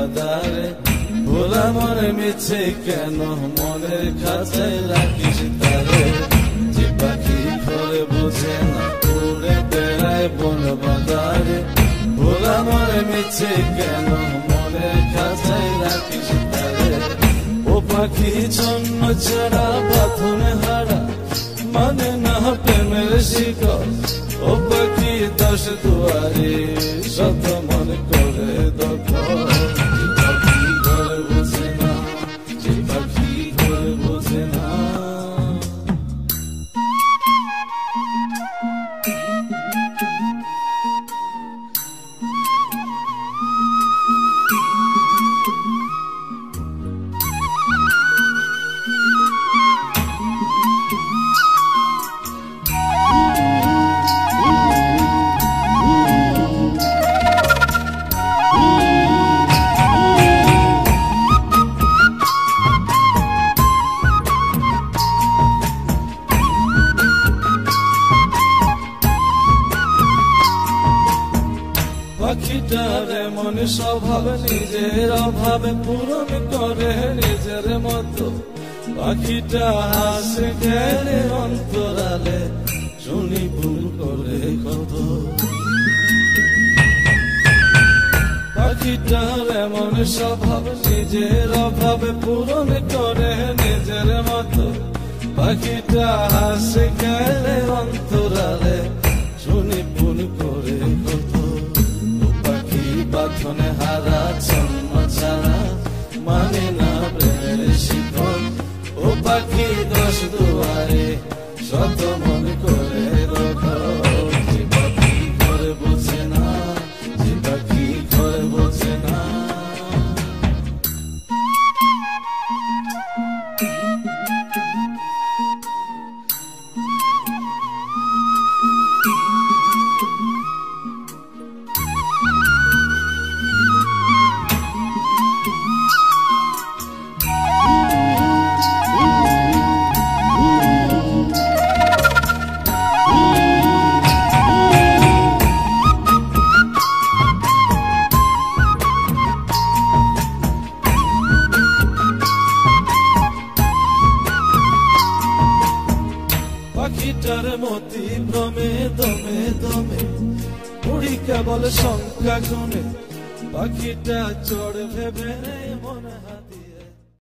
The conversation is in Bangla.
কাদারে ভোলা মনে মিছে কেন মনের খাঁচায় রাখিস তারে যে পাখি ঘরে বোঝে না উড়ে বেড়ায় বন বাজারে ভোলা মনে মিছে কেন মনের খাঁচায় রাখিস তারে ও পাখি ছন্ন ছাড়া বাঁধনে হারা মানে না প্রেমের শিকল ও পাখি দশ দুয়ারে শত মন করে দখল পাখি ঘরে বোঝে না যে পাখি ঘরে বোঝে না পাখিটার এমন স্বভাব নিজের অভাবে পূরণ করে নিজের মতো পাখিটা হাসে গেলে অন্তরালে শুনি ভুল করে কত পাখিটার এমন স্বভাব নিজের অভাবে পূরণ করে নিজের মতো পাখিটা হাসে গেলে অন্তরালে শুনি ভুল করে কত বাঁধনে হারা ছন্ন ছাড়া মানে না প্রেমের শিকল ও পাখি দশ দুয়ারে শত মন করে দখল যে পাখি ঘরে বোঝে না যে পাখি ঘরে বোঝে না পাখিটার মতি ভ্রমে দমে দমে উড়ি কেবল শঙ্কা গুনে পাখিটা চড় ভেবে মনে হাত